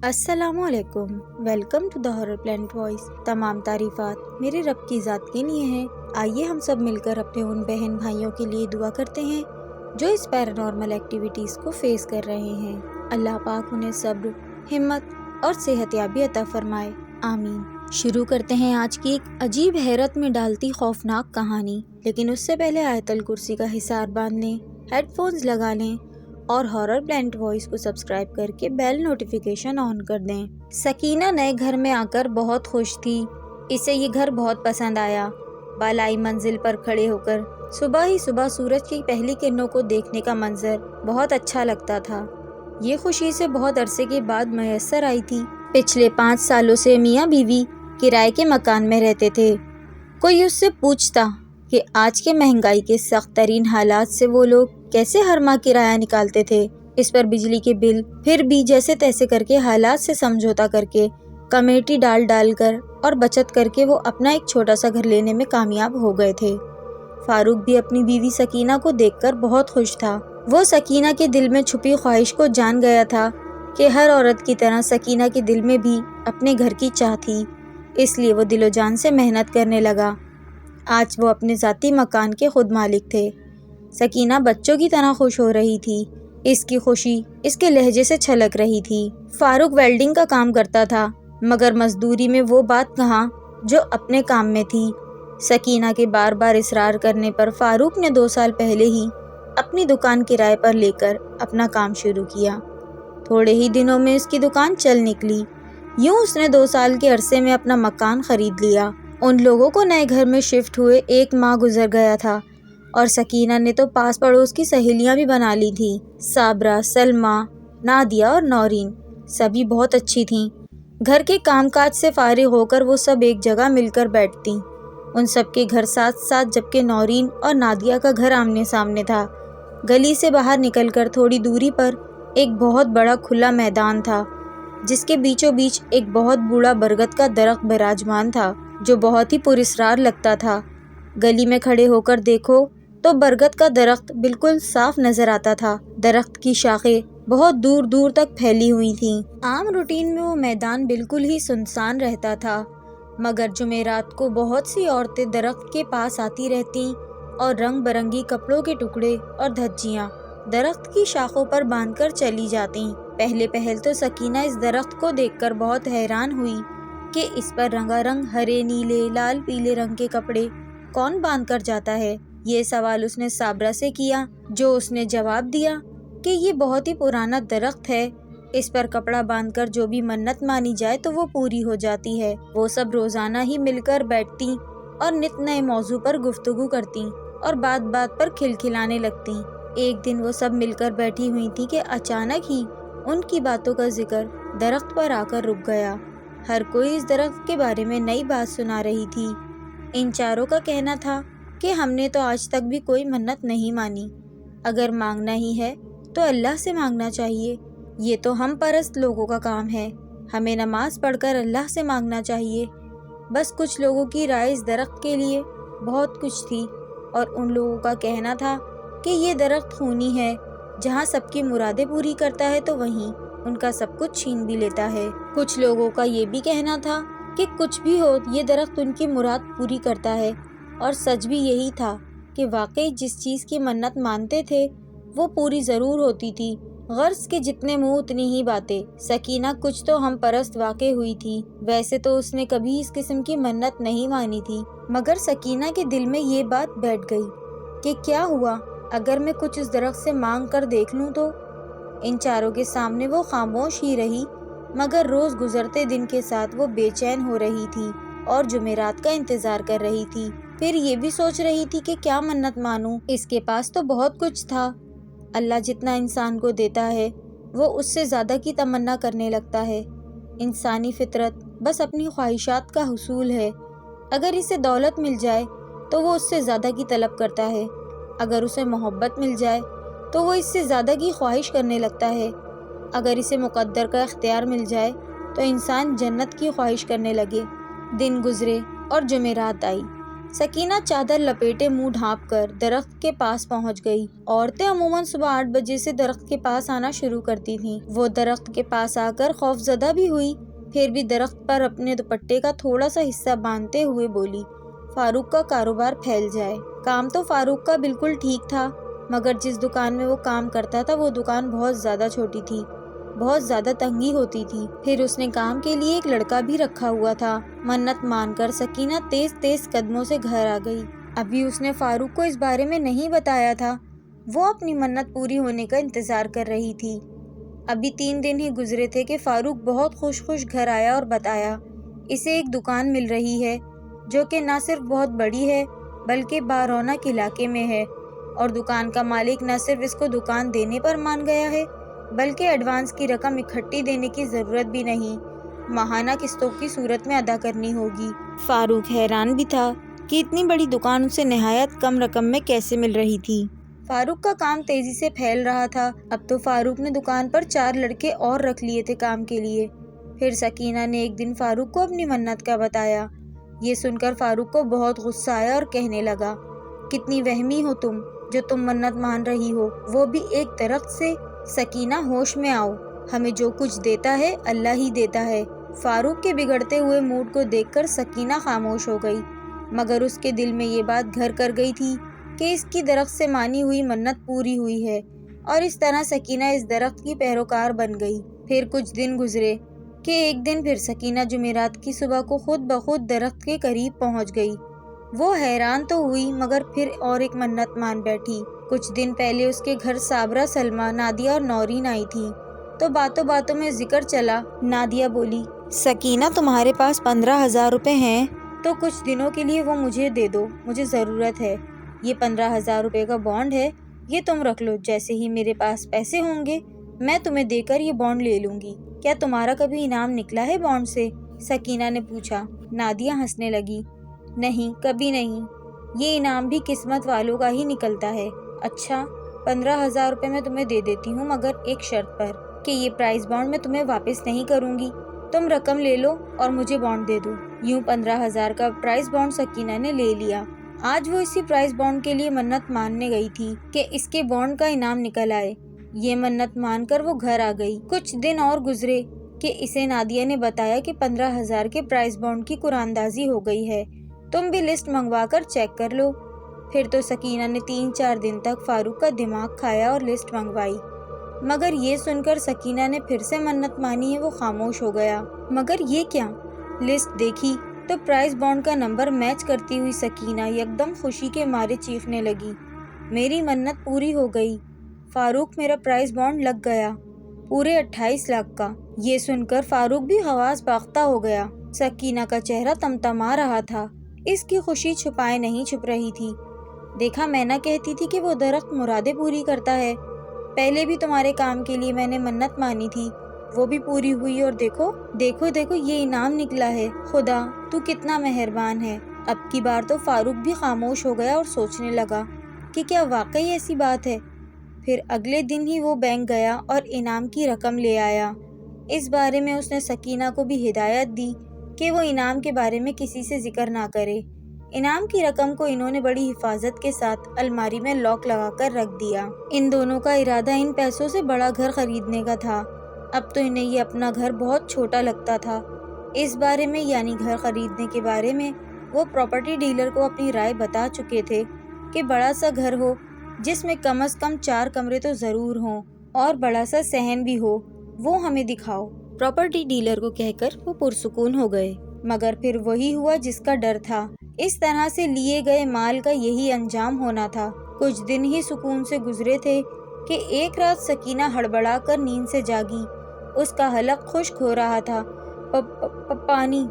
السلام علیکم، welcome to the horror plant voice. تمام تعریفات میرے رب کی ذات کے لیے ہیں۔ آئیے ہم سب مل کر اپنے ان بہن بھائیوں کے لیے دعا کرتے ہیں جو اس پیرانارمل ایکٹیویٹیز کو فیس کر رہے ہیں۔ اللہ پاک انہیں صبر، ہمت اور صحت یابی عطا فرمائے، آمین۔ شروع کرتے ہیں آج کی ایک عجیب حیرت میں ڈالتی خوفناک کہانی، لیکن اس سے پہلے آیت الکرسی کا حصار باندھ لیں، ہیڈ فونز لگا لیں اور ہارر پلانٹ وائس کو سبسکرائب کر کے بیل نوٹیفیکیشن آن کر دیں۔ سکینہ نئے گھر میں آ کر بہت خوش تھی۔ اسے یہ گھر بہت پسند آیا۔ بالائی منزل پر کھڑے ہو کر صبح ہی صبح سورج کی پہلی کرنوں کو دیکھنے کا منظر بہت اچھا لگتا تھا۔ یہ خوشی سے بہت عرصے کے بعد میسر آئی تھی۔ پچھلے 5 سالوں سے میاں بیوی کرائے کے مکان میں رہتے تھے۔ کوئی اس سے پوچھتا کہ آج کے مہنگائی کے سخت ترین حالات سے وہ لوگ کیسے ہر ماہ کرایہ نکالتے تھے۔ اس پر بجلی کے بل پھر بھی جیسے تیسے کر کے حالات سے سمجھوتا کر کے کمیٹی ڈال کر اور بچت کر کے وہ اپنا ایک چھوٹا سا گھر لینے میں کامیاب ہو گئے تھے۔ فاروق بھی اپنی بیوی سکینہ کو دیکھ کر بہت خوش تھا۔ وہ سکینہ کے دل میں چھپی خواہش کو جان گیا تھا کہ ہر عورت کی طرح سکینہ کے دل میں بھی اپنے گھر کی چاہ تھی، اس لیے وہ دل و جان سے محنت کرنے لگا۔ آج وہ اپنے ذاتی مکان کے خود مالک تھے۔ سکینہ بچوں کی طرح خوش ہو رہی تھی۔ اس کی خوشی اس کے لہجے سے چھلک رہی تھی۔ فاروق ویلڈنگ کا کام کرتا تھا، مگر مزدوری میں وہ بات کہاں جو اپنے کام میں تھی۔ سکینہ کے بار بار اصرار کرنے پر فاروق نے 2 سال پہلے ہی اپنی دکان کرائے پر لے کر اپنا کام شروع کیا۔ تھوڑے ہی دنوں میں اس کی دکان چل نکلی۔ یوں اس نے 2 سال کے عرصے میں اپنا مکان خرید لیا۔ ان لوگوں کو نئے گھر میں شفٹ ہوئے 1 ماہ گزر گیا تھا اور سکینہ نے تو پاس پڑوس کی سہیلیاں بھی بنا لی تھیں۔ صابرہ، سلمیٰ، نادیہ اور نورین سبھی بہت اچھی تھیں۔ گھر کے کام کاج سے فارغ ہو کر وہ سب ایک جگہ مل کر بیٹھتیں۔ ان سب کے گھر ساتھ ساتھ، جبکہ نورین اور نادیہ کا گھر آمنے سامنے تھا۔ گلی سے باہر نکل کر تھوڑی دوری پر ایک بہت بڑا کھلا میدان تھا، جس کے بیچوں بیچ ایک بہت بوڑھا برگد کا درخت براجمان تھا جو بہت ہی پراسرار لگتا تھا۔ گلی میں کھڑے ہو کر دیکھو تو برگد کا درخت بالکل صاف نظر آتا تھا۔ درخت کی شاخیں بہت دور دور تک پھیلی ہوئی تھیں۔ عام روٹین میں وہ میدان بالکل ہی سنسان رہتا تھا، مگر جمعرات کو بہت سی عورتیں درخت کے پاس آتی رہتیں اور رنگ برنگی کپڑوں کے ٹکڑے اور دھجیاں درخت کی شاخوں پر باندھ کر چلی جاتیں۔ پہلے پہل تو سکینہ اس درخت کو دیکھ کر بہت حیران ہوئی کہ اس پر رنگا رنگ ہرے، نیلے، لال، پیلے رنگ کے کپڑے کون باندھ کر جاتا ہے۔ یہ سوال اس نے صابرہ سے کیا، جو اس نے جواب دیا کہ یہ بہت ہی پرانا درخت ہے، اس پر کپڑا باندھ کر جو بھی منت مانی جائے تو وہ پوری ہو جاتی ہے۔ وہ سب روزانہ ہی مل کر بیٹھتیں اور نت نئے موضوع پر گفتگو کرتیں اور بات بات پر کھلکھلانے لگتیں۔ ایک دن وہ سب مل کر بیٹھی ہوئی تھی کہ اچانک ہی ان کی باتوں کا ذکر درخت پر آ کر رک گیا۔ ہر کوئی اس درخت کے بارے میں نئی بات سنا رہی تھی۔ ان چاروں کا کہنا تھا کہ ہم نے تو آج تک بھی کوئی منت نہیں مانی، اگر مانگنا ہی ہے تو اللہ سے مانگنا چاہیے، یہ تو ہم پرست لوگوں کا کام ہے، ہمیں نماز پڑھ کر اللہ سے مانگنا چاہیے۔ بس کچھ لوگوں کی رائے اس درخت کے لیے بہت کچھ تھی، اور ان لوگوں کا کہنا تھا کہ یہ درخت خونی ہے، جہاں سب کی مرادیں پوری کرتا ہے تو وہیں ان کا سب کچھ چھین بھی لیتا ہے۔ کچھ لوگوں کا یہ بھی کہنا تھا کہ کچھ بھی ہو، یہ درخت ان کی مراد پوری کرتا ہے، اور سچ بھی یہی تھا کہ واقعی جس چیز کی منت مانتے تھے وہ پوری ضرور ہوتی تھی۔ غرض کے جتنے منہ اتنی ہی باتیں۔ سکینہ کچھ تو ہم پرست واقع ہوئی تھی، ویسے تو اس نے کبھی اس قسم کی منت نہیں مانی تھی، مگر سکینہ کے دل میں یہ بات بیٹھ گئی کہ کیا ہوا اگر میں کچھ اس درخت سے مانگ کر دیکھ لوں تو۔ ان چاروں کے سامنے وہ خاموش ہی رہی، مگر روز گزرتے دن کے ساتھ وہ بے چین ہو رہی تھی اور جمعرات کا انتظار کر رہی تھی۔ پھر یہ بھی سوچ رہی تھی کہ کیا منت مانوں، اس کے پاس تو بہت کچھ تھا۔ اللہ جتنا انسان کو دیتا ہے وہ اس سے زیادہ کی تمنا کرنے لگتا ہے۔ انسانی فطرت بس اپنی خواہشات کا حصول ہے۔ اگر اسے دولت مل جائے تو وہ اس سے زیادہ کی طلب کرتا ہے، اگر اسے محبت مل جائے تو وہ اس سے زیادہ کی خواہش کرنے لگتا ہے، اگر اسے مقدر کا اختیار مل جائے تو انسان جنت کی خواہش کرنے لگے۔ دن گزرے اور جمعرات آئی۔ سکینہ چادر لپیٹے منہ ڈھانپ کر درخت کے پاس پہنچ گئی۔ عورتیں عموماً صبح 8 بجے سے درخت کے پاس آنا شروع کرتی تھیں۔ وہ درخت کے پاس آ کر خوفزدہ بھی ہوئی، پھر بھی درخت پر اپنے دوپٹے کا تھوڑا سا حصہ باندھتے ہوئے بولی، فاروق کا کاروبار پھیل جائے۔ کام تو فاروق کا بالکل ٹھیک تھا، مگر جس دکان میں وہ کام کرتا تھا وہ دکان بہت زیادہ چھوٹی تھی، بہت زیادہ تنگی ہوتی تھی۔ پھر اس نے کام کے لیے ایک لڑکا بھی رکھا ہوا تھا۔ منت مان کر سکینہ تیز تیز قدموں سے گھر آ گئی۔ ابھی اس نے فاروق کو اس بارے میں نہیں بتایا تھا، وہ اپنی منت پوری ہونے کا انتظار کر رہی تھی۔ ابھی 3 دن ہی گزرے تھے کہ فاروق بہت خوش گھر آیا اور بتایا، اسے ایک دکان مل رہی ہے جو کہ نہ صرف بہت بڑی ہے بلکہ بارونق علاقے میں ہے، اور دکان کا مالک نہ صرف اس کو دکان دینے پر مان گیا ہے بلکہ ایڈوانس کی رقم اکٹھی دینے کی ضرورت بھی نہیں، ماہانہ قسطوں کی صورت میں ادا کرنی ہوگی۔ فاروق حیران بھی تھا کہ اتنی بڑی دکان اسے نہایت کم رقم میں کیسے مل رہی تھی۔ فاروق کا کام تیزی سے پھیل رہا تھا۔ اب تو فاروق نے دکان پر 4 لڑکے اور رکھ لیے تھے کام کے لیے۔ پھر سکینہ نے ایک دن فاروق کو اپنی منت کا بتایا۔ یہ سن کر فاروق کو بہت غصہ آیا اور کہنے لگا، کتنی وہمی ہو تم، جو تم منت مان رہی ہو، وہ بھی ایک درخت سے۔ سکینہ ہوش میں آؤ، ہمیں جو کچھ دیتا ہے اللہ ہی دیتا ہے۔ فاروق کے بگڑتے ہوئے موڈ کو دیکھ کر سکینہ خاموش ہو گئی، مگر اس کے دل میں یہ بات گھر کر گئی تھی کہ اس کی درخت سے مانی ہوئی منت پوری ہوئی ہے، اور اس طرح سکینہ اس درخت کی پیروکار بن گئی۔ پھر کچھ دن گزرے کہ ایک دن پھر سکینہ جمعرات کی صبح کو خود بخود درخت کے قریب پہنچ گئی۔ وہ حیران تو ہوئی مگر پھر اور ایک منت مان بیٹھی۔ کچھ دن پہلے اس کے گھر صابرہ، سلمیٰ، نادیہ اور نورین آئی تھیں، تو باتوں باتوں میں ذکر چلا۔ نادیہ بولی، سکینہ تمہارے پاس 15,000 روپے ہیں تو کچھ دنوں کے لیے وہ مجھے دے دو، مجھے ضرورت ہے۔ یہ 15,000 روپے کا بانڈ ہے، یہ تم رکھ لو، جیسے ہی میرے پاس پیسے ہوں گے میں تمہیں دے کر یہ بانڈ لے لوں گی۔ کیا تمہارا کبھی انعام نکلا ہے بانڈ سے؟ سکینہ نے پوچھا۔ نادیہ ہنسنے لگی، نہیں، کبھی نہیں، یہ انعام بھی قسمت والوں کا ہی نکلتا ہے۔ اچھا، 15,000 روپے میں تمہیں دے دیتی ہوں، مگر ایک شرط پر کہ یہ پرائز بانڈ میں تمہیں واپس نہیں کروں گی، تم رقم لے لو اور مجھے بانڈ دے دو۔ یوں 15,000 کا پرائز بانڈ سکینہ نے لے لیا۔ آج وہ اسی پرائز بانڈ کے لیے منت ماننے گئی تھی کہ اس کے بانڈ کا انعام نکل آئے۔ یہ منت مان کر وہ گھر آ گئی۔ کچھ دن اور گزرے کہ اسے نادیہ نے بتایا کہ 15,000 کے پرائز بانڈ کی قرآندازی ہو گئی ہے، تم بھی لسٹ منگوا کر چیک کر لو۔ پھر تو سکینہ نے 3-4 دن تک فاروق کا دماغ کھایا اور لسٹ منگوائی، مگر یہ سن کر سکینہ نے پھر سے منت مانی ہے وہ خاموش ہو گیا۔ مگر یہ کیا؟ لسٹ دیکھی تو پرائز بانڈ کا نمبر میچ کرتی ہوئی سکینہ یکدم خوشی کے مارے چیخنے لگی، میری منت پوری ہو گئی، فاروق میرا پرائز بانڈ لگ گیا، پورے 28 لاکھ کا۔ یہ سن کر فاروق بھی حواس باختہ ہو گیا۔ سکینہ کا چہرہ تمتما رہا تھا، اس کی خوشی چھپائے نہیں چھپ رہی تھی۔ دیکھا، میں نہ کہتی تھی کہ وہ درخت مرادیں پوری کرتا ہے، پہلے بھی تمہارے کام کے لیے میں نے منت مانی تھی، وہ بھی پوری ہوئی، اور دیکھو دیکھو دیکھو یہ انعام نکلا ہے، خدا تو کتنا مہربان ہے۔ اب کی بار تو فاروق بھی خاموش ہو گیا اور سوچنے لگا کہ کیا واقعی ایسی بات ہے۔ پھر اگلے دن ہی وہ بینک گیا اور انعام کی رقم لے آیا۔ اس بارے میں اس نے سکینہ کو بھی ہدایت دی کہ وہ انعام کے بارے میں کسی سے ذکر نہ کرے۔ انعام کی رقم کو انہوں نے بڑی حفاظت کے ساتھ الماری میں لاک لگا کر رکھ دیا۔ ان دونوں کا ارادہ ان پیسوں سے بڑا گھر خریدنے کا تھا۔ اب تو انہیں یہ اپنا گھر بہت چھوٹا لگتا تھا۔ اس بارے میں، یعنی گھر خریدنے کے بارے میں، وہ پراپرٹی ڈیلر کو اپنی رائے بتا چکے تھے کہ بڑا سا گھر ہو جس میں کم از کم 4 کمرے تو ضرور ہوں، اور بڑا سا صحن بھی ہو، وہ ہمیں دکھاؤ۔ پراپرٹی ڈیلر کو کہہ کر وہ پرسکون ہو گئے، مگر پھر وہی ہوا جس کا ڈر تھا۔ اس طرح سے لیے گئے مال کا یہی انجام ہونا تھا۔ کچھ دن ہی سکون سے گزرے تھے کہ ایک رات سکینہ ہڑبڑا کر نیند سے جاگی۔ اس کا حلق خشک ہو رہا تھا۔ پانی۔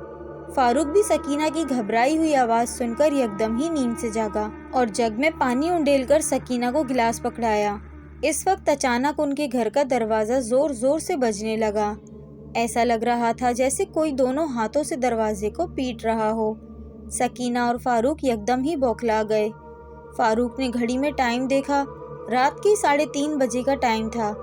فاروق بھی سکینہ کی گھبرائی ہوئی آواز سن کر یکدم ہی نیند سے جاگا اور جگ میں پانی انڈیل کر سکینہ کو گلاس پکڑایا۔ اس وقت اچانک ان کے گھر کا دروازہ زور زور سے بجنے لگا۔ ایسا لگ رہا تھا جیسے کوئی دونوں ہاتھوں سے دروازے کو پیٹ رہا ہو۔ سکینہ اور فاروق یکدم ہی بوکھلا گئے۔ فاروق نے گھڑی میں ٹائم دیکھا، رات کے 3:30 بجے کا ٹائم تھا۔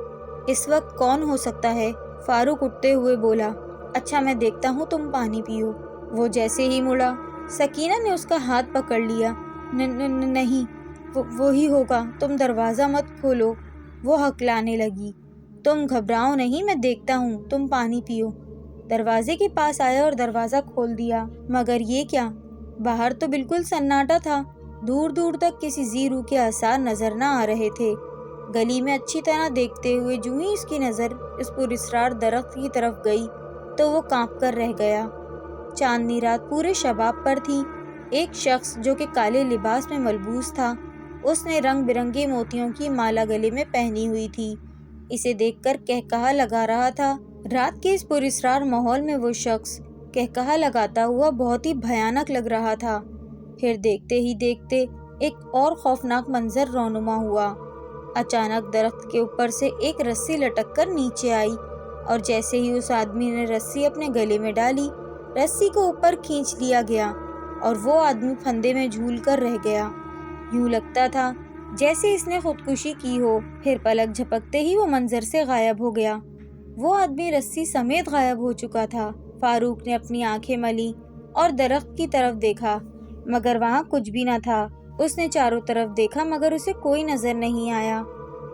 اس وقت کون ہو سکتا ہے؟ فاروق اٹھتے ہوئے بولا، اچھا میں دیکھتا ہوں، تم پانی پیو۔ وہ جیسے ہی مڑا سکینہ نے اس کا ہاتھ پکڑ لیا۔ نہیں، وہی ہوگا، تم دروازہ مت کھولو، وہ ہکلانے لگی۔ تم گھبراؤ نہیں، میں دیکھتا ہوں، تم پانی پیو۔ دروازے کے پاس آیا اور دروازہ کھول دیا، مگر یہ کیا، باہر تو بالکل سناٹا تھا، دور دور تک کسی ذی روح کے آثار نظر نہ آ رہے تھے۔ گلی میں اچھی طرح دیکھتے ہوئے جو ہی اس کی نظر اس پراسرار درخت کی طرف گئی تو وہ کانپ کر رہ گیا۔ چاندنی رات پورے شباب پر تھی۔ ایک شخص جو کہ کالے لباس میں ملبوس تھا، اس نے رنگ برنگے موتیوں کی مالا گلے میں پہنی ہوئی تھی، اسے دیکھ کر قہقہا لگا رہا تھا۔ رات کے اس پراسرار ماحول میں وہ شخص قہقہا لگاتا ہوا بہت ہی بھیانک لگ رہا تھا۔ پھر دیکھتے ہی دیکھتے ایک اور خوفناک منظر رونما ہوا۔ اچانک درخت کے اوپر سے ایک رسی لٹک کر نیچے آئی، اور جیسے ہی اس آدمی نے رسی اپنے گلے میں ڈالی، رسی کو اوپر کھینچ لیا گیا اور وہ آدمی پھندے میں جھول کر رہ گیا۔ یوں لگتا تھا جیسے اس نے خودکشی کی ہو۔ پھر پلک جھپکتے ہی وہ منظر سے غائب ہو گیا۔ وہ آدمی رسی سمیت غائب ہو چکا تھا۔ فاروق نے اپنی آنکھیں ملی اور درخت کی طرف دیکھا، مگر وہاں کچھ بھی نہ تھا۔ اس نے چاروں طرف دیکھا مگر اسے کوئی نظر نہیں آیا۔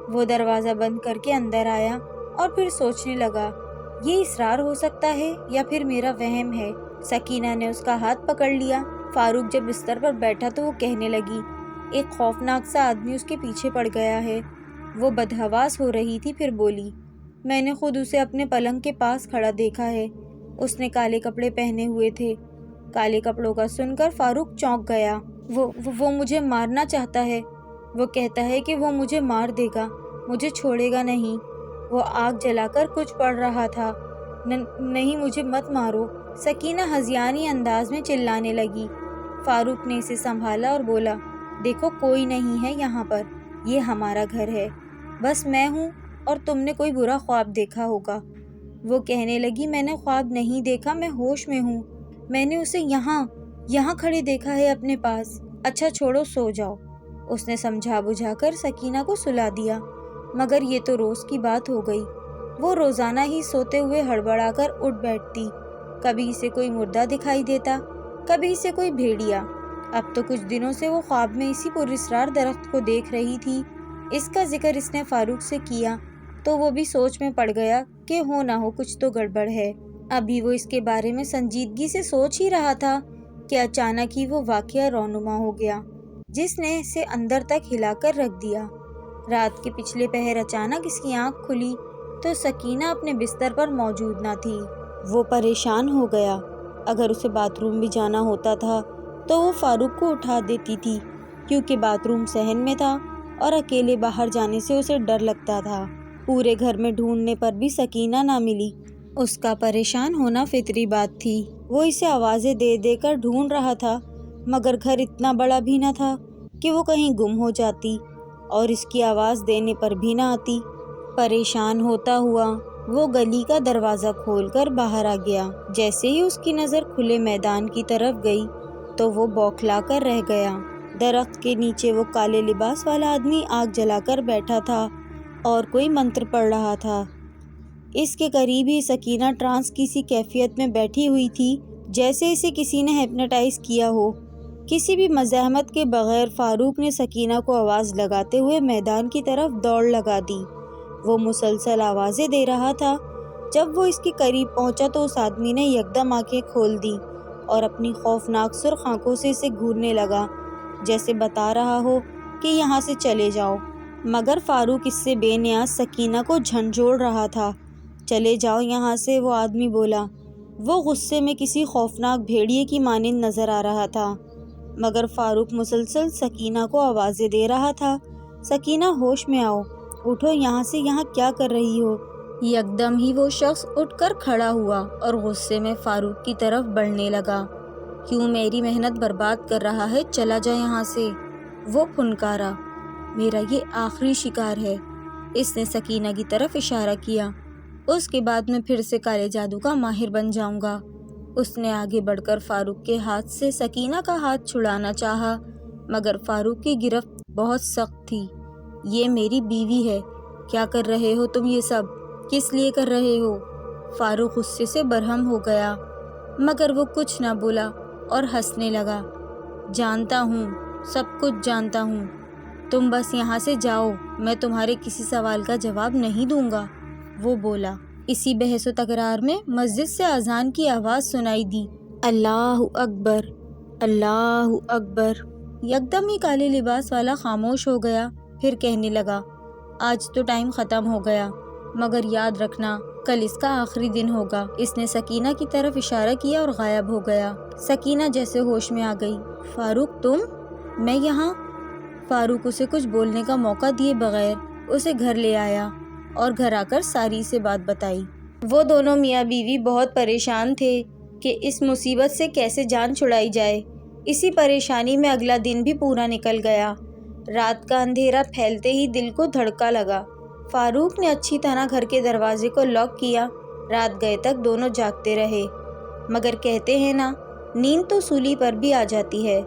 وہ دروازہ بند کر کے اندر آیا اور پھر سوچنے لگا، یہ اسرار ہو سکتا ہے یا پھر میرا وہم ہے۔ سکینہ نے اس کا ہاتھ پکڑ لیا۔ فاروق جب بستر پر بیٹھا تو وہ کہنے لگی، ایک خوفناک سا آدمی اس کے پیچھے پڑ گیا ہے۔ وہ بدحواس ہو رہی تھی، پھر بولی، میں نے خود اسے اپنے پلنگ کے پاس کھڑا دیکھا ہے، اس نے کالے کپڑے پہنے ہوئے تھے۔ کالے کپڑوں کا سن کر فاروق چونک گیا۔ وہ مجھے مارنا چاہتا ہے، وہ کہتا ہے کہ وہ مجھے مار دے گا، مجھے چھوڑے گا نہیں۔ وہ آگ جلا کر کچھ پڑھ رہا تھا۔ نہیں، مجھے مت مارو، سکینہ ہذیانی انداز میں چلانے لگی۔ فاروق نے اسے سنبھالا اور بولا، دیکھو کوئی نہیں ہے یہاں پر، یہ ہمارا گھر ہے، بس میں ہوں اور تم نے کوئی برا خواب دیکھا ہوگا۔ وہ کہنے لگی، میں نے خواب نہیں دیکھا، میں ہوش میں ہوں، میں نے اسے یہاں کھڑے دیکھا ہے اپنے پاس۔ اچھا چھوڑو، سو جاؤ۔ اس نے سمجھا بجھا کر سکینہ کو سلا دیا، مگر یہ تو روز کی بات ہو گئی۔ وہ روزانہ ہی سوتے ہوئے ہڑبڑا کر اٹھ بیٹھتی، کبھی اسے کوئی مردہ دکھائی دیتا، کبھی اسے کوئی بھیڑیا۔ اب تو کچھ دنوں سے وہ خواب میں اسی پراسرار درخت کو دیکھ رہی تھی۔ اس کا ذکر اس نے فاروق سے کیا تو وہ بھی سوچ میں پڑ گیا کہ ہو نہ ہو کچھ تو گڑبڑ ہے۔ ابھی وہ اس کے بارے میں سنجیدگی سے سوچ ہی رہا تھا کہ اچانک ہی وہ واقعہ رونما ہو گیا جس نے اسے اندر تک ہلا کر رکھ دیا۔ رات کے پچھلے پہر اچانک اس کی آنکھ کھلی تو سکینہ اپنے بستر پر موجود نہ تھی۔ وہ پریشان ہو گیا۔ اگر اسے باتھ روم بھی جانا ہوتا تھا تو وہ فاروق کو اٹھا دیتی تھی، کیونکہ باتھ روم صحن میں تھا اور اکیلے باہر جانے سے اسے ڈر لگتا تھا۔ پورے گھر میں ڈھونڈنے پر بھی سکینہ نہ ملی۔ اس کا پریشان ہونا فطری بات تھی۔ وہ اسے آوازیں دے دے کر ڈھونڈ رہا تھا، مگر گھر اتنا بڑا بھی نہ تھا کہ وہ کہیں گم ہو جاتی اور اس کی آواز دینے پر بھی نہ آتی۔ پریشان ہوتا ہوا وہ گلی کا دروازہ کھول کر باہر آ گیا۔ جیسے ہی اس کی نظر کھلے میدان کی طرف گئی تو وہ بوکھلا کر رہ گیا۔ درخت کے نیچے وہ کالے لباس والا آدمی آگ جلا کر بیٹھا تھا اور کوئی منتر پڑھ رہا تھا۔ اس کے قریب ہی سکینہ ٹرانس کی سی کیفیت میں بیٹھی ہوئی تھی، جیسے اسے کسی نے ہپنوٹائز کیا ہو۔ کسی بھی مزاحمت کے بغیر فاروق نے سکینہ کو آواز لگاتے ہوئے میدان کی طرف دوڑ لگا دی۔ وہ مسلسل آوازیں دے رہا تھا۔ جب وہ اس کے قریب پہنچا تو اس آدمی نے یکدم آنکھیں کھول دی اور اپنی خوفناک سرخ آنکھوں سے اسے گھورنے لگا، جیسے بتا رہا ہو کہ یہاں سے چلے جاؤ۔ مگر فاروق اس سے بے نیاز سکینہ کو جھنجھوڑ رہا تھا۔ چلے جاؤ یہاں سے، وہ آدمی بولا۔ وہ غصے میں کسی خوفناک بھیڑیے کی مانند نظر آ رہا تھا، مگر فاروق مسلسل سکینہ کو آوازیں دے رہا تھا، سکینہ ہوش میں آؤ، اٹھو یہاں سے، یہاں کیا کر رہی ہو؟ یکدم ہی وہ شخص اٹھ کر کھڑا ہوا اور غصے میں فاروق کی طرف بڑھنے لگا۔ کیوں میری محنت برباد کر رہا ہے؟ چلا جا یہاں سے، وہ پھنکارا۔ میرا یہ آخری شکار ہے۔ اس نے سکینہ کی طرف اشارہ کیا۔ اس کے بعد میں پھر سے کالے جادو کا ماہر بن جاؤں گا۔ اس نے آگے بڑھ کر فاروق کے ہاتھ سے سکینہ کا ہاتھ چھڑانا چاہا، مگر فاروق کی گرفت بہت سخت تھی۔ یہ میری بیوی ہے، کیا کر رہے ہو تم؟ یہ سب کس لیے کر رہے ہو؟ فاروق غصے سے برہم ہو گیا، مگر وہ کچھ نہ بولا اور ہنسنے لگا۔ جانتا ہوں، سب کچھ جانتا ہوں، تم بس یہاں سے جاؤ، میں تمہارے کسی سوال کا جواب نہیں دوں گا، وہ بولا۔ اسی بحث و تکرار میں مسجد سے اذان کی آواز سنائی دی، اللہ اکبر، اللہ اکبر۔ یکدم ہی کالے لباس والا خاموش ہو گیا، پھر کہنے لگا، آج تو ٹائم ختم ہو گیا، مگر یاد رکھنا کل اس کا آخری دن ہوگا۔ اس نے سکینہ کی طرف اشارہ کیا اور غائب ہو گیا۔ سکینہ جیسے ہوش میں آ گئی۔ فاروق تم؟ میں یہاں؟ فاروق اسے کچھ بولنے کا موقع دیے بغیر اسے گھر لے آیا اور گھر آ کر ساری سے بات بتائی۔ وہ دونوں میاں بیوی بہت پریشان تھے کہ اس مصیبت سے کیسے جان چھڑائی جائے۔ اسی پریشانی میں اگلا دن بھی پورا نکل گیا۔ رات کا اندھیرا پھیلتے ہی دل کو دھڑکا لگا۔ فاروق نے اچھی طرح گھر کے دروازے کو لاک کیا۔ رات گئے تک دونوں جاگتے رہے، مگر کہتے ہیں نا، نیند تو سولی پر بھی آ جاتی ہے۔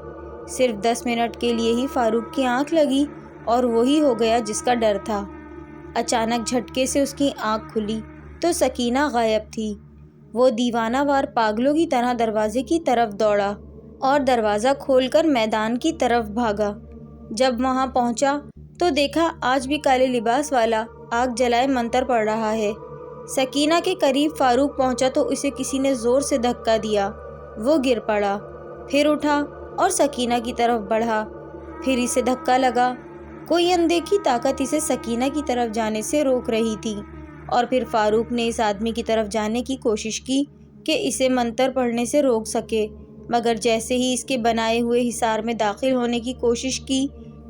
صرف 10 منٹ کے لیے ہی فاروق کی آنکھ لگی اور وہی ہو گیا جس کا ڈر تھا۔ اچانک جھٹکے سے اس کی آنکھ کھلی تو سکینہ غائب تھی۔ وہ دیوانہ وار پاگلوں کی طرح دروازے کی طرف دوڑا اور دروازہ کھول کر میدان کی طرف بھاگا۔ جب وہاں پہنچا تو دیکھا آج بھی کالے لباس والا آگ جلائے منتر پڑھ رہا ہے۔ سکینہ کے قریب فاروق پہنچا تو اسے کسی نے زور سے دھکا دیا۔ وہ گر پڑا، پھر اٹھا اور سکینہ کی طرف بڑھا، پھر اسے دھکا لگا۔ کوئی اندیکھی طاقت اسے سکینہ کی طرف جانے سے روک رہی تھی، اور پھر فاروق نے اس آدمی کی طرف جانے کی کوشش کی کہ اسے منتر پڑھنے سے روک سکے، مگر جیسے ہی اس کے بنائے ہوئے حصار میں داخل ہونے کی کوشش کی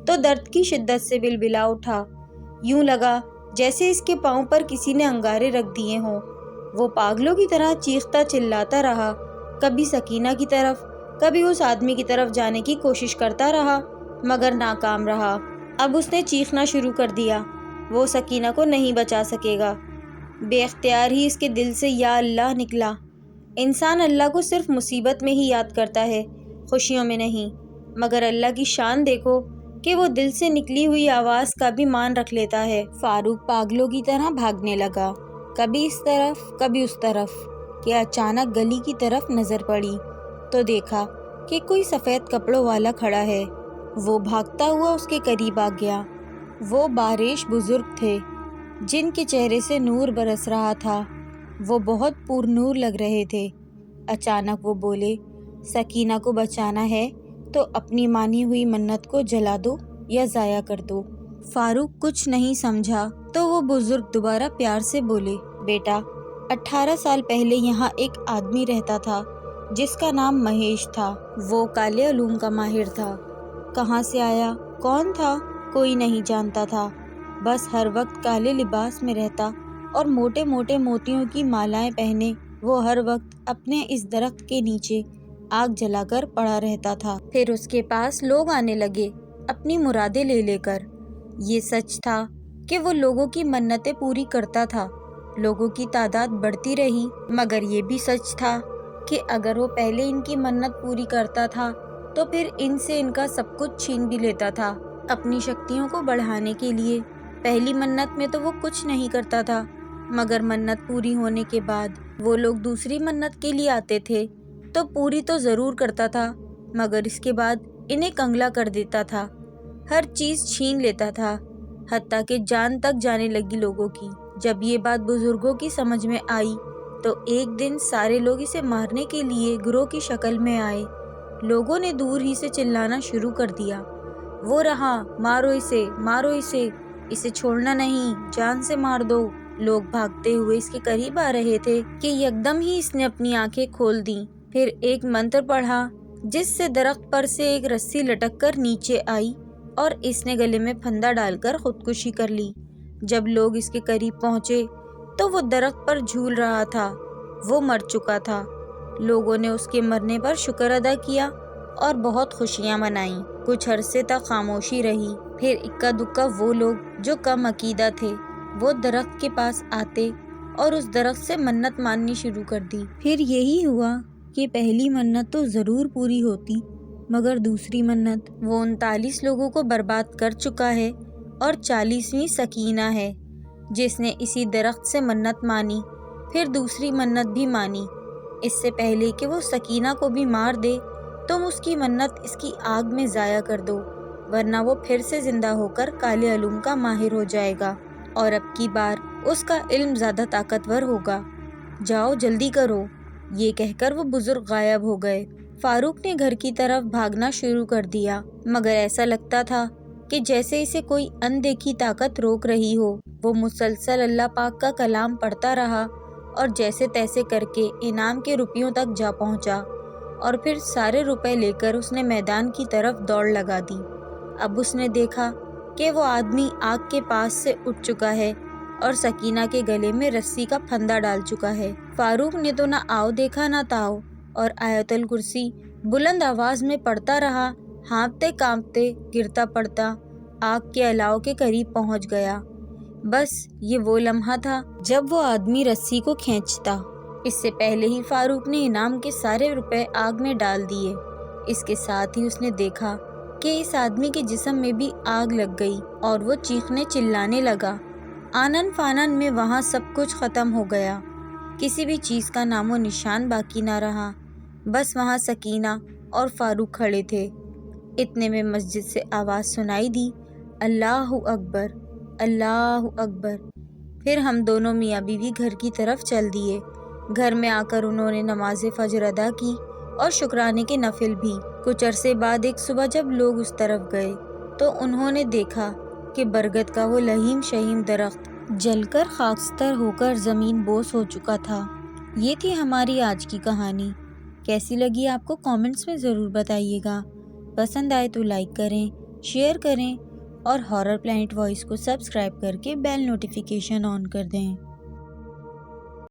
تو درد کی شدت سے بلبلا اٹھا۔ یوں لگا جیسے اس کے پاؤں پر کسی نے انگارے رکھ دیے ہوں۔ وہ پاگلوں کی طرح چیختا چلاتا رہا، کبھی سکینہ کی طرف، کبھی اس آدمی کی طرف جانے کی کوشش کرتا رہا، مگر ناکام رہا۔ اب اس نے چیخنا شروع کر دیا، وہ سکینہ کو نہیں بچا سکے گا۔ بے اختیار ہی اس کے دل سے یا اللہ نکلا۔ انسان اللہ کو صرف مصیبت میں ہی یاد کرتا ہے، خوشیوں میں نہیں، مگر اللہ کی شان دیکھو کہ وہ دل سے نکلی ہوئی آواز کا بھی مان رکھ لیتا ہے۔ فاروق پاگلوں کی طرح بھاگنے لگا، کبھی اس طرف کبھی اس طرف، کہ اچانک گلی کی طرف نظر پڑی تو دیکھا کہ کوئی سفید کپڑوں والا کھڑا ہے۔ وہ بھاگتا ہوا اس کے قریب آ گیا۔ وہ باریش بزرگ تھے جن کے چہرے سے نور برس رہا تھا۔ وہ بہت پر نور لگ رہے تھے۔ اچانک وہ بولے، سکینہ کو بچانا ہے تو اپنی مانی ہوئی منت کو جلا دو یا ضائع کر دو۔ فاروق کچھ نہیں سمجھا تو وہ بزرگ دوبارہ پیار سے بولے، بیٹا 18 سال پہلے یہاں ایک آدمی رہتا تھا جس کا نام مہیش تھا۔ وہ کالے علوم کا ماہر تھا۔ کہاں سے آیا، کون تھا، کوئی نہیں جانتا تھا، بس ہر وقت کالے لباس میں رہتا اور موٹے موٹے موتیوں کی مالائیں پہنے وہ ہر وقت اپنے اس درخت کے نیچے آگ جلا کر پڑا رہتا تھا۔ پھر اس کے پاس لوگ آنے لگے اپنی مرادیں لے لے کر۔ یہ سچ تھا کہ وہ لوگوں کی منتیں پوری کرتا تھا۔ لوگوں کی تعداد بڑھتی رہی، مگر یہ بھی سچ تھا کہ اگر وہ پہلے ان کی منت پوری کرتا تھا تو پھر ان سے ان کا سب کچھ چھین بھی لیتا تھا اپنی شکتیوں کو بڑھانے کے لیے۔ پہلی منت میں تو وہ کچھ نہیں کرتا تھا، مگر منت پوری ہونے کے بعد وہ لوگ دوسری منت کے لیے آتے تھے تو پوری تو ضرور کرتا تھا، مگر اس کے بعد انہیں کنگلا کر دیتا تھا، ہر چیز چھین لیتا تھا، حتیٰ کہ جان تک جانے لگی لوگوں کی۔ جب یہ بات بزرگوں کی سمجھ میں آئی تو ایک دن سارے لوگ اسے مارنے کے لیے گروہ کی شکل میں آئے۔ لوگوں نے دور ہی سے چلانا شروع کر دیا، وہ رہا، مارو اسے، مارو اسے، اسے چھوڑنا نہیں، جان سے مار دو۔ لوگ بھاگتے ہوئے اس کے قریب آ رہے تھے کہ یکدم ہی اس نے اپنی آنکھیں کھول دیں، پھر ایک منتر پڑھا جس سے درخت پر سے ایک رسی لٹک کر نیچے آئی اور اس نے گلے میں پھندا ڈال کر خودکشی کر لی۔ جب لوگ اس کے قریب پہنچے تو وہ درخت پر جھول رہا تھا، وہ مر چکا تھا۔ لوگوں نے اس کے مرنے پر شکر ادا کیا اور بہت خوشیاں منائیں۔ کچھ عرصے تک خاموشی رہی، پھر اکا دکا وہ لوگ جو کم عقیدہ تھے وہ درخت کے پاس آتے اور اس درخت سے منت ماننی شروع کر دی۔ پھر یہی ہوا کہ پہلی منت تو ضرور پوری ہوتی، مگر دوسری منت وہ 39 لوگوں کو برباد کر چکا ہے، اور 40ویں سکینہ ہے جس نے اسی درخت سے منت مانی، پھر دوسری منت بھی مانی۔ اس سے پہلے کہ وہ سکینہ کو بھی مار دے تم اس کی منت اس کی آگ میں ضائع کر دو، ورنہ وہ پھر سے زندہ ہو کر کالے علوم کا ماہر ہو جائے گا اور اب کی بار اس کا علم زیادہ طاقتور ہوگا۔ جاؤ جلدی کرو۔ یہ کہہ کر وہ بزرگ غائب ہو گئے۔ فاروق نے گھر کی طرف بھاگنا شروع کر دیا، مگر ایسا لگتا تھا کہ جیسے اسے کوئی اندیکھی طاقت روک رہی ہو۔ وہ مسلسل اللہ پاک کا کلام پڑھتا رہا اور جیسے تیسے کر کے انعام کے روپیوں تک جا پہنچا، اور پھر سارے روپے لے کر اس نے میدان کی طرف دوڑ لگا دی۔ اب اس نے دیکھا کہ وہ آدمی آگ کے پاس سے اٹھ چکا ہے اور سکینہ کے گلے میں رسی کا پھندا ڈال چکا ہے۔ فاروق نے تو نہ آؤ دیکھا نہ تاؤ، اور آیت الکرسی بلند آواز میں پڑھتا رہا۔ ہانپتے کانپتے گرتا پڑتا آگ کے الاؤ کے قریب پہنچ گیا۔ بس یہ وہ لمحہ تھا جب وہ آدمی رسی کو کھینچتا۔ اس سے پہلے ہی فاروق نے انعام کے سارے روپے آگ میں ڈال دیے۔ اس کے ساتھ ہی اس نے دیکھا کہ اس آدمی کے جسم میں بھی آگ لگ گئی اور وہ چیخنے چلانے لگا۔ آنن فانن میں وہاں سب کچھ ختم ہو گیا، کسی بھی چیز کا نام و نشان باقی نہ رہا، بس وہاں سکینہ اور فاروق کھڑے تھے۔ اتنے میں مسجد سے آواز سنائی دی، اللہ اکبر، اللہ اکبر۔ پھر ہم دونوں میاں بیوی گھر کی طرف چل دیے۔ گھر میں آ کر انہوں نے نماز فجر ادا کی اور شکرانے کے نفل بھی۔ کچھ عرصے بعد ایک صبح جب لوگ اس طرف گئے تو انہوں نے دیکھا کہ برگد کا وہ لہیم شہیم درخت جل کر خاکستر ہو کر زمین بوس ہو چکا تھا۔ یہ تھی ہماری آج کی کہانی۔ کیسی لگی آپ کو کامنٹس میں ضرور بتائیے گا۔ پسند آئے تو لائک کریں، شیئر کریں اور ہارر پلینٹ وائس کو سبسکرائب کر کے بیل نوٹیفیکیشن آن کر دیں۔